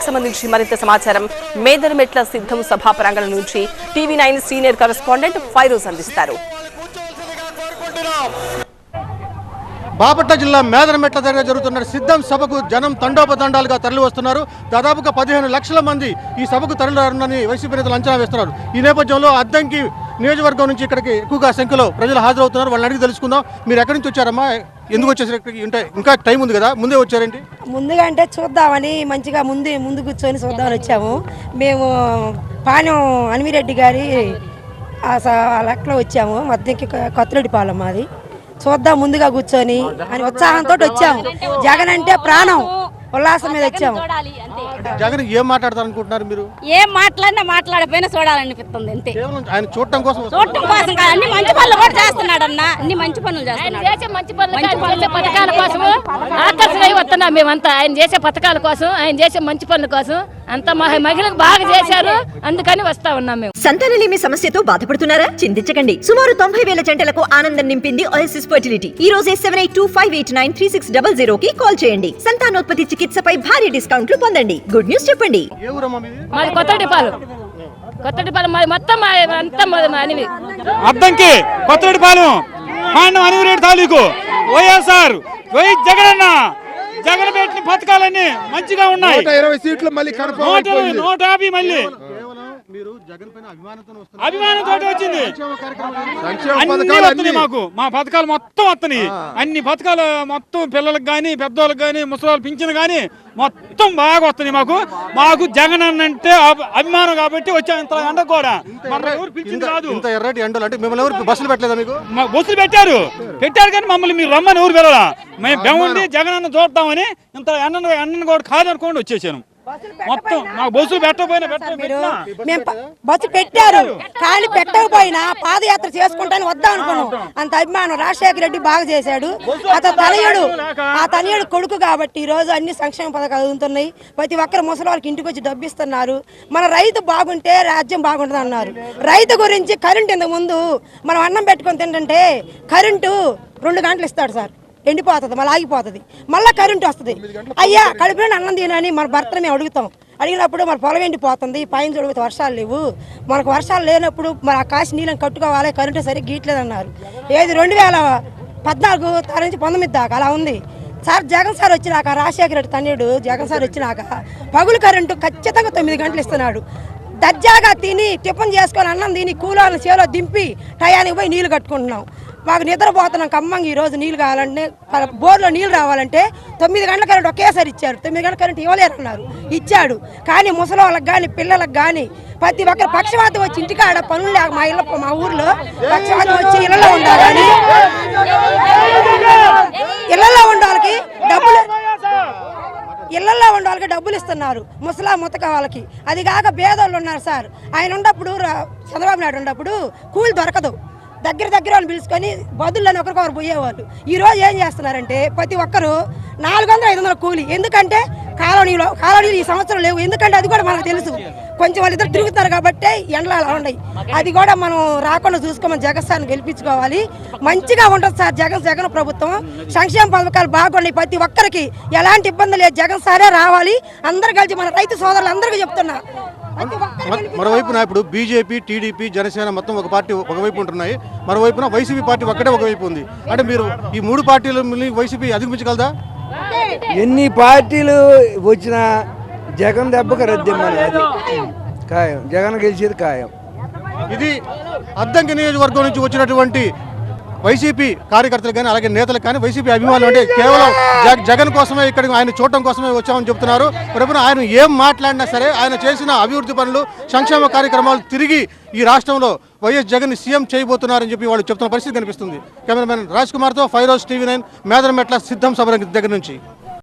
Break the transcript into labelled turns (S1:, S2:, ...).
S1: సంబంధించి మరింత సమాచారం మేదరమెట్ల సిద్ధం సభా ప్రాంగణం నుంచి టీవీ9 సీనియర్ కరెస్పాండెంట్ ఫైరోజ్ అందిస్తారు.
S2: బాపట్ల జిల్లా మేదరమెట్ల దగ్గర జరుగుతున్న సిద్ధం సభకు జనం తండోపతండాలుగా తరలి వస్తున్నారు. దాదాపుగా 15 లక్షల మంది ఈ సభకు తరలిరారని వైసీపీ నేతలు అంచనా వేస్తున్నారు. ఈ నేపథ్యంలో అద్దంకి నియోజకవర్గం నుంచి ఇక్కడికి ఎక్కువగా సంఖ్యలో ప్రజలు హాజరవుతున్నారు. వాళ్ళని అడిగి తెలుసుకుందాం. మీరు ఎక్కడి నుంచి వచ్చారమ్మా? ఎందుకు వచ్చేసరికి ఇక్కడికి? ఇంకా టైం ఉంది కదా, ముందే వచ్చారేంటి?
S3: ముందుగా అంటే చూద్దామని మంచిగా ముందు కూర్చొని చూద్దామని వచ్చాము. మేము పాణ్యం అనిమిరెడ్డి గారి లెక్కలో వచ్చాము. మధ్యకి కొత్తరెడ్డిపాలెం మాది. చూద్దాం ముందుగా కూర్చొని అని ఉత్సాహంతో వచ్చాము. జగన్ అంటే ప్రాణం, ఉల్లాసం మీద వచ్చాము.
S2: జగన్ ఏం మాట్లాడతారు అనుకుంటున్నారు మీరు?
S4: ఏం మాట్లాడినా మాట్లాడపోయినా చూడాలనిపిస్తుంది అంతే.
S2: ఆయన చూడటం కోసం
S4: అన్ని మంచి పనులు కూడా చేస్తున్నాడు అన్న. అన్ని మంచి పనులు చేస్తున్నాడు.
S5: మంచి పథకాల కోసం ఆకర్షణ వస్తున్నాం మేమంతా. ఆయన చేసే పథకాల కోసం, ఆయన చేసే మంచి పనుల కోసం అంత మహిళలకు బాగా చేశారు, అందుకని వస్తా ఉన్నాం మేము.
S6: సంతానలేమి సమస్యతో బాధపడుతున్నారా? చింతించకండి. సుమారు 90,000 జంటలకు ఆనందం నింపింది ఓఎస్ఎస్ ఫర్టిలిటీ. ఈ రోజే 7825893600 కి కాల్ చేయండి. సంతానోత్పత్తి చికిత్సపై భారీ డిస్కౌంట్లు పొందండి. గుడ్ న్యూస్ చెప్పండి.
S5: మాది కొత్తటిపాలెం మాది మొత్తం అంతా అనివి
S7: అద్దంకి కొత్తటిపాలెం అనివిరెడ్డి తాలూకు వైఎస్ఆర్ వై జగనన్న జగన్ పెట్టిన పథకాలన్నీ మంచిగా ఉన్నాయి.
S2: 120 సీట్లు మళ్ళీ
S7: 150 మళ్ళీ అభిమానంతో వచ్చింది. అన్ని వస్తున్నాయి మాకు. మా పథకాలు మొత్తం వస్తున్నాయి. అన్ని పథకాలు మొత్తం పిల్లలకు కానీ పెద్దోళ్ళకి కానీ ముసలి పింఛను కానీ మొత్తం బాగా వస్తున్నాయి మాకు. మాకు జగన్ అంటే అభిమానం కాబట్టి వచ్చాం. ఇంత ఎండ కూడా పింఛన్ కాదు. బస్సులు పెట్టలేదా మీకు? బస్సులు పెట్టారు కానీ మమ్మల్ని మీరు రమ్మని ఎవరు పిల్లలా? మేము బెంగుండి జగన్ అన్న చూడతామని ఇంత ఎండను కూడా కాదనుకోండి వచ్చేసాను. మొత్తం మాకు బస్సులు
S3: బస్సు పెట్టారు కానీ పెట్టకపోయినా పాదయాత్ర చేసుకుంటాను వద్దాం అనుకున్నాం. అంత అభిమానం. రాజశేఖర రెడ్డి బాగా చేశాడు. ఆ తనయుడు కొడుకు కాబట్టి ఈ రోజు అన్ని సంక్షేమ పథకాలు అందుతున్నాయి. ప్రతి ఒక్కరు ముసలి వాళ్ళకి ఇంటికి వచ్చి డబ్బిస్తున్నారు. మన రైతు బాగుంటే రాజ్యం బాగుంటుంది అన్నారు. రైతు గురించి కరెంటు ఇంతకు ముందు మనం అన్నం పెట్టుకొని తింటుంటే కరెంటు 2 గంటలు ఇస్తాడు సార్, ఎండిపోతుంది, మళ్ళీ ఆగిపోతుంది, మళ్ళీ కరెంటు వస్తుంది. అయ్యా కడుపులో అన్నం తినని మన భర్తను మేము అడిగినప్పుడు మన పొలం ఎండిపోతుంది, పైన చూడబోతే వర్షాలు లేవు, మనకు వర్షాలు లేనప్పుడు మరి ఆ కాసి నీళ్ళని కట్టుకోవాలి, కరెంటు సరిగ్గా గీయట్లేదు అన్నారు. ఏది 2014 నుంచి 19 దాకా అలా ఉంది సార్. జగన్ సార్ వచ్చినాక, రాజశేఖర రెడ్డి తనయుడు జగన్ సార్ వచ్చినాక పగులు కరెంటు ఖచ్చితంగా 9 గంటలు ఇస్తున్నాడు. దర్జాగా తిని టిఫిన్ చేసుకొని అన్నం తిని కూలాలను చేలో దింపి టయానికి పోయి నీళ్లు కట్టుకుంటున్నాం. మాకు నిద్రపోతున్నాం ఖమ్మంగా. ఈరోజు నీళ్ళు కావాలంటే బోర్లో నీళ్ళు రావాలంటే 9 గంటల కరెంట్ ఒకేసారి ఇచ్చారు. 9 గంటల కరెంట్ ఇవ్వలేరన్నారు, ఇచ్చాడు. కానీ ముసలి వాళ్ళకి కానీ పిల్లలకు కానీ ప్రతి ఒక్కరు పక్షవాతం వచ్చి ఇంటికాడ పనులు లేక మా ఊర్లో పక్షవాతం వచ్చి ఇళ్లలో ఉండాలని ఇళ్లలో ఉండాలకి డబ్బులు ఇస్తున్నారు ముసలా ముతక వాళ్ళకి. అది కాక పేదోళ్ళు ఉన్నారు సార్. ఆయన ఉన్నప్పుడు చంద్రబాబు నాయుడు ఉన్నప్పుడు కూలి దొరకదు. దగ్గర వాళ్ళు పిలుచుకొని బదుల్లోనే ఒకరికొకరు పోయేవాళ్ళు. ఈరోజు ఏం చేస్తున్నారంటే ప్రతి ఒక్కరు 400-500 కూలి. ఎందుకంటే కాలనీలు ఈ సంవత్సరం లేవు. ఎందుకంటే అది కూడా మనకు తెలుసు. కొంచెం వాళ్ళిద్దరు తిరుగుతున్నారు కాబట్టి ఎండలు అలా ఉన్నాయి. అది కూడా మనం రాకుండా చూసుకోమని జగన్ సార్ని గెలిపించుకోవాలి. మంచిగా ఉంటుంది సార్ జగన్ ప్రభుత్వం. సంక్షేమ పథకాలు బాగున్నాయి. ప్రతి ఒక్కరికి ఎలాంటి ఇబ్బంది లేదు. జగన్ సారే రావాలి. అందరు కలిసి మన రైతు సోదరులు అందరికీ చెప్తున్నా.
S2: మరోవైపున ఇప్పుడు బీజేపీ, టీడీపీ, జనసేన మొత్తం ఒక పార్టీ ఒకవైపు ఉంటున్నాయి. మరోవైపున వైసీపీ పార్టీ ఒక్కటే ఒకవైపు ఉంది. అంటే మీరు ఈ 3 పార్టీలు వైసీపీ అధిగమించగలదా?
S8: ఎన్ని పార్టీలు వచ్చినా జగన్ దెబ్బకి రద్దెమ్మని అది ఖాయం. జగన్ గెలిచేది ఖాయం.
S2: ఇది అద్దంకి నియోజకవర్గం నుంచి వచ్చినటువంటి వైసీపీ కార్యకర్తలు కానీ అలాగే నేతలకు కానీ వైసీపీ అభిమానులు అంటే కేవలం జగన్ కోసమే ఇక్కడికి ఆయన చూడటం కోసమే వచ్చామని చెప్తున్నారు. రేపున ఆయన ఏం మాట్లాడినా సరే ఆయన చేసిన అభివృద్ధి పనులు, సంక్షేమ కార్యక్రమాలు తిరిగి ఈ రాష్ట్రంలో వైఎస్ జగన్ సీఎం చేయబోతున్నారని చెప్పి వాళ్ళు చెప్తున్న పరిస్థితి కనిపిస్తుంది. కెమెరామెన్ రాజ్ కుమార్తో ఫైరోజ్, టీవీ9 మేదరమెట్ల సిద్ధం సభ దగ్గర నుంచి.